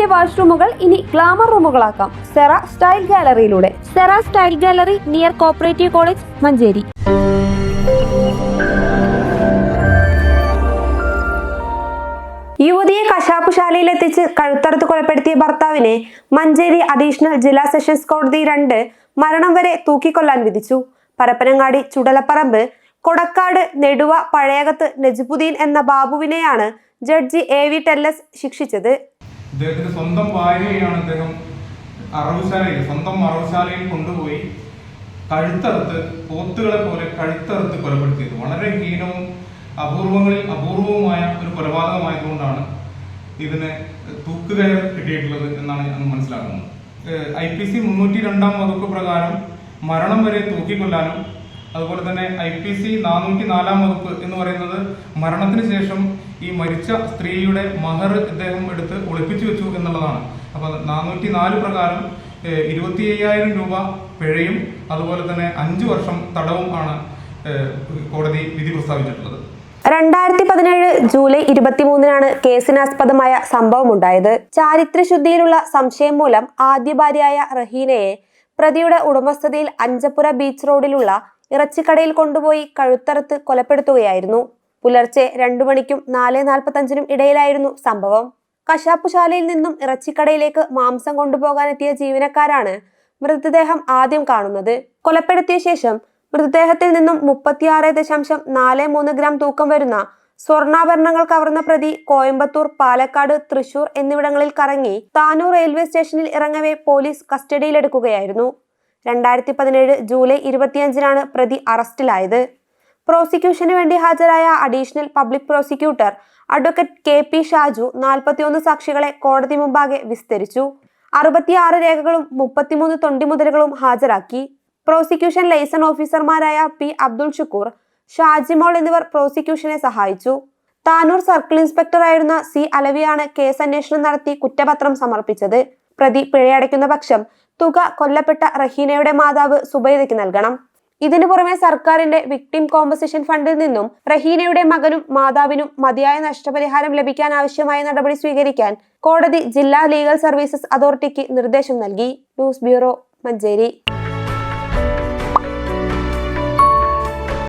വീടിന്റെ വാഷ്റൂമുകൾ ഇനി ഗ്ലാമർ റൂമുകളാക്കാം സെറ സ്റ്റൈൽ ഗാലറിയിലൂടെ. Sera style gallery near cooperative college, Manjeri. യുവതിയെ കശാപ്പുശാലയിലെത്തിച്ച് കഴുത്തറുത്ത് കൊലപ്പെടുത്തിയ ഭർത്താവിനെ മഞ്ചേരി അഡീഷണൽ ജില്ലാ സെഷൻസ് കോടതി 2 മരണം വരെ തൂക്കിക്കൊല്ലാൻ വിധിച്ചു. പരപ്പനങ്ങാടി ചുടലപ്പറമ്പ് കൊടക്കാട് നെടുവ പഴയകത്ത് നജ്ബുദ്ദീൻ എന്ന ബാബുവിനെയാണ് ജഡ്ജി AV ടെല്ലസ് ശിക്ഷിച്ചത്. അദ്ദേഹത്തിന്റെ സ്വന്തം ഭാര്യയെയാണ് അദ്ദേഹം സ്വന്തം അറവുശാലയിൽ കൊണ്ടുപോയി കഴുത്തറുത്ത്, പോത്തുകളെ പോലെ കഴുത്തറുത്ത് കൊലപ്പെടുത്തിയത്. വളരെ ഹീനവും അപൂർവവുമായ ഒരു കൊലപാതകമായതുകൊണ്ടാണ് ഇതിന് തൂക്കുകയർ കിട്ടിയിട്ടുള്ളത് എന്നാണ് ഞാൻ മനസ്സിലാക്കുന്നത്. IPC 302 വകുപ്പ് പ്രകാരം മരണം വരെ തൂക്കിക്കൊല്ലാനും, അതുപോലെ തന്നെ IPC 404 വകുപ്പ് എന്ന് പറയുന്നത് മരണത്തിന് ശേഷം ഈ മരിച്ച സ്ത്രീയുടെ മഹർ ഇദ്ദേഹം എടുത്ത് ഒളിപ്പിച്ചു വെച്ചു എന്നുള്ളതാണ്. അപ്പോൾ 404 പ്രകാരം 25,000 രൂപ പിഴയും അതുപോലെ തന്നെ 5 വർഷം തടവും ആണ് കോടതി വിധി പ്രസ്താവിച്ചിട്ടുള്ളത്. 2017 ജൂലൈ 23-നാണ് കേസിനാസ്പദമായ സംഭവമുണ്ടായത്. ചാരിത്രശുദ്ധിയിലുള്ള സംശയം മൂലം ആദ്യ ഭാര്യയായ റഹീനയെ പ്രതിയുടെ ഉടമസ്ഥതയിൽ അഞ്ചപ്പുര ബീച്ച് റോഡിലുള്ള ഇറച്ചിക്കടയിൽ കൊണ്ടുപോയി കഴുത്തറുത്ത് കൊലപ്പെടുത്തുകയായിരുന്നു. പുലർച്ചെ 2 മണിക്കും 4:45-നും ഇടയിലായിരുന്നു സംഭവം. കശാപ്പുശാലയിൽ നിന്നും ഇറച്ചിക്കടയിലേക്ക് മാംസം കൊണ്ടുപോകാനെത്തിയ ജീവനക്കാരാണ് മൃതദേഹം ആദ്യം കാണുന്നത്. കൊലപ്പെടുത്തിയ ശേഷം മൃതദേഹത്തിൽ നിന്നും 36.43 ഗ്രാം തൂക്കം വരുന്ന സ്വർണ്ണാഭരണങ്ങൾ കവർന്ന പ്രതി കോയമ്പത്തൂർ, പാലക്കാട്, തൃശൂർ എന്നിവിടങ്ങളിൽ കറങ്ങി താനൂർ റെയിൽവേ സ്റ്റേഷനിൽ ഇറങ്ങവേ പോലീസ് കസ്റ്റഡിയിലെടുക്കുകയായിരുന്നു. 2017 ജൂലൈ 25-നാണ് പ്രതി അറസ്റ്റിലായത്. പ്രോസിക്യൂഷന് വേണ്ടി ഹാജരായ additional public prosecutor advocate KP Shaju 41 സാക്ഷികളെ കോടതി മുമ്പാകെ വിസ്തരിച്ചു. 66 രേഖകളും 33 തൊണ്ടിമുതലുകളും ഹാജരാക്കി. പ്രോസിക്യൂഷൻ ലൈസൺ ഓഫീസർമാരായ P. അബ്ദുൾ ഷുക്കൂർ, ഷാജിമോൾ എന്നിവർ പ്രോസിക്യൂഷനെ സഹായിച്ചു. താനൂർ സർക്കിൾ ഇൻസ്പെക്ടറായിരുന്ന C. അലവിയാണ് കേസ് അന്വേഷണം നടത്തി കുറ്റപത്രം സമർപ്പിച്ചത്. പ്രതി പിഴയടയ്ക്കുന്ന പക്ഷം തുക കൊല്ലപ്പെട്ട റഹീനയുടെ മാതാവ് സുബൈദയ്ക്ക് നൽകണം. ഇതിനു പുറമെ സർക്കാരിന്റെ വിക്ടിം കോമ്പൻസേഷൻ ഫണ്ടിൽ നിന്നും റഹീനയുടെ മകനും മാതാവിനും മതിയായ നഷ്ടപരിഹാരം ലഭിക്കാൻ ആവശ്യമായ നടപടി സ്വീകരിക്കാൻ കോടതി ജില്ലാ ലീഗൽ സർവീസസ് അതോറിറ്റിക്ക് നിർദ്ദേശം നൽകി. News bureau, Manjeri.